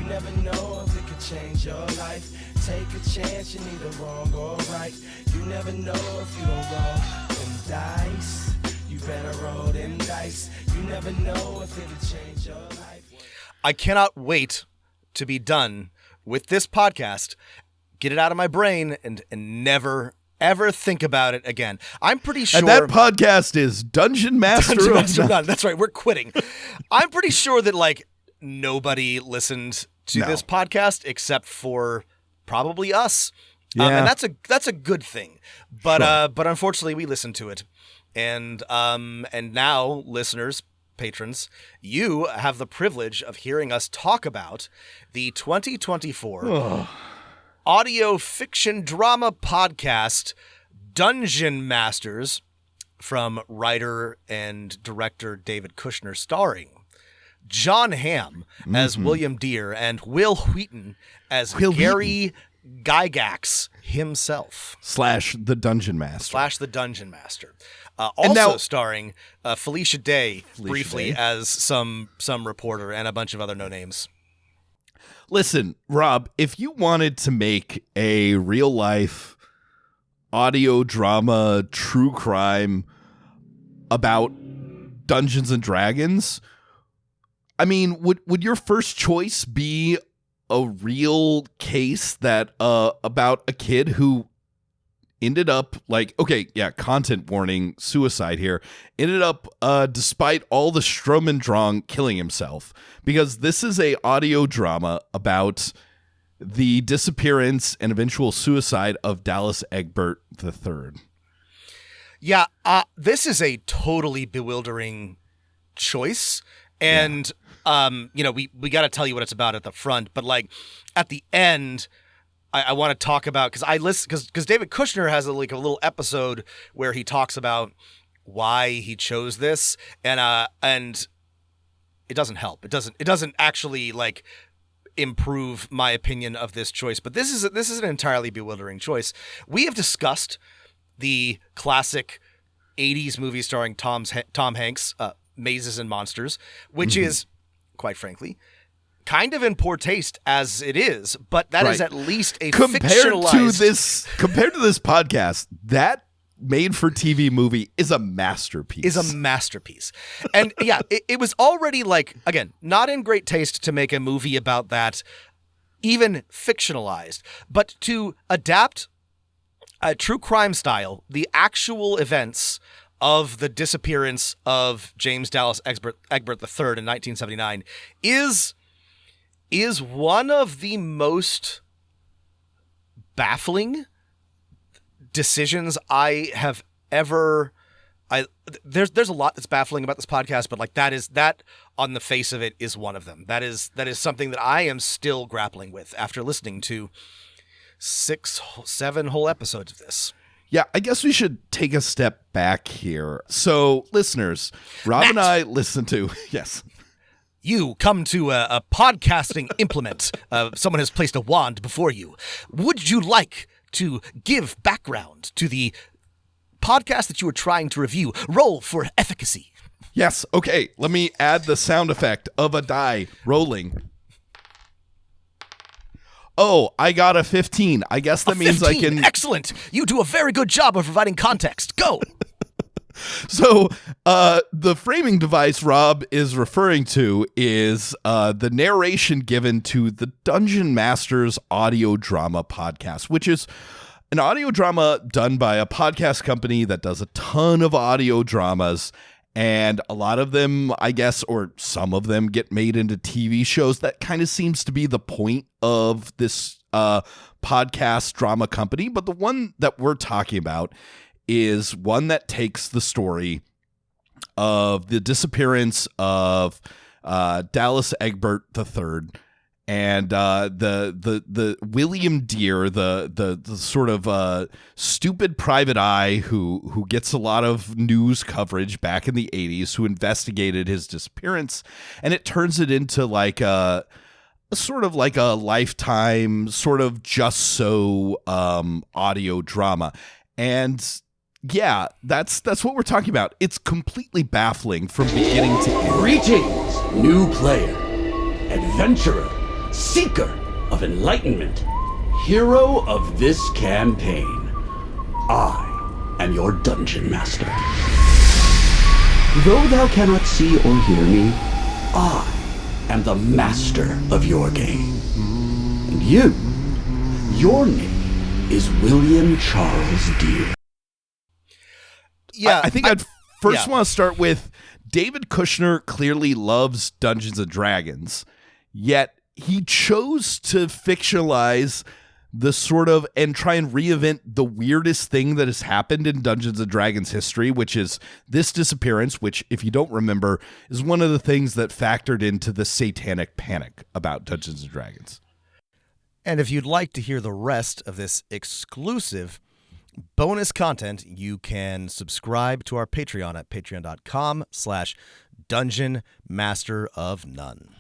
never know if it could change your life. Take a chance, you're neither wrong or right. You never know if you don't roll them dice. You better roll them dice. You never know if it could change your life. I cannot wait to be done with this podcast, get it out of my brain, and never, ever think about it again. I'm pretty sure... And that podcast is Dungeon Master of None. That's right, we're quitting. I'm pretty sure that, like, nobody listened to this podcast except for probably us. Yeah. And that's a good thing. But unfortunately, we listened to it. And now, listeners, patrons, you have the privilege of hearing us talk about the 2024 audio fiction drama podcast Dungeon Masters from writer and director David Kushner, starring John Hamm as William Deere and Will Wheaton as Gary Gygax himself. / the Dungeon Master. Also now, starring Felicia Day briefly Day. as some reporter and a bunch of other no-names. Listen, Rob, if you wanted to make a real-life audio drama true crime about Dungeons and Dragons, I mean, would your first choice be a real case that about a kid who ended up content warning, suicide here, ended up despite all the Strom and Drang killing himself? Because this is a audio drama about the disappearance and eventual suicide of Dallas Egbert III. Yeah, this is a totally bewildering choice. And, we got to tell you what it's about at the front. But, like, at the end, I want to talk about, because David Kushner has a little episode where he talks about why he chose this. And it doesn't help. It doesn't actually, like, improve my opinion of this choice. But this is an entirely bewildering choice. We have discussed the classic 80s movie starring Tom Hanks, Mazes and Monsters, which is, quite frankly, kind of in poor taste as it is, but that is at least a fictionalized... Compared to this podcast, that made-for-TV movie is a masterpiece. And yeah, it was already, like, again, not in great taste to make a movie about that, even fictionalized, but to adapt a true crime style, the actual events of the disappearance of James Dallas Egbert III in 1979 is one of the most baffling decisions I have ever... There's a lot that's baffling about this podcast, but like that on the face of it is one of them. That is something that I am still grappling with after listening to 6-7 whole episodes of this. Yeah, I guess we should take a step back here. So, listeners, Rob and I listen to... Yes. You come to a podcasting implement. Someone has placed a wand before you. Would you like to give background to the podcast that you are trying to review? Roll for efficacy. Yes, okay. Let me add the sound effect of a die rolling. Oh, I got a 15. I guess that means 15. I can... Excellent. You do a very good job of providing context. Go. So the framing device Rob is referring to is the narration given to the Dungeon Masters audio drama podcast, which is an audio drama done by a podcast company that does a ton of audio dramas. And a lot of them, I guess, or some of them get made into TV shows. That kind of seems to be the point of this podcast drama company. But the one that we're talking about is one that takes the story of the disappearance of Dallas Egbert III and the William Deere, the sort of stupid private eye who gets a lot of news coverage back in the 80s, who investigated his disappearance, and it turns it into like a sort of like a Lifetime sort of just so audio drama. And yeah, that's what we're talking about. It's completely baffling from beginning to end. Greetings, new player, adventurer, seeker of enlightenment, hero of this campaign. I am your dungeon master. Though thou cannot see or hear me, I am the master of your game. And you, your name is William Charles Deere. Yeah, I think I'd first want to start with David Kushner clearly loves Dungeons and Dragons, yet he chose to fictionalize the sort of and try and reinvent the weirdest thing that has happened in Dungeons and Dragons history, which is this disappearance, which, if you don't remember, is one of the things that factored into the satanic panic about Dungeons and Dragons. And if you'd like to hear the rest of this exclusive bonus content, you can subscribe to our Patreon at patreon.com/Dungeon Master of None.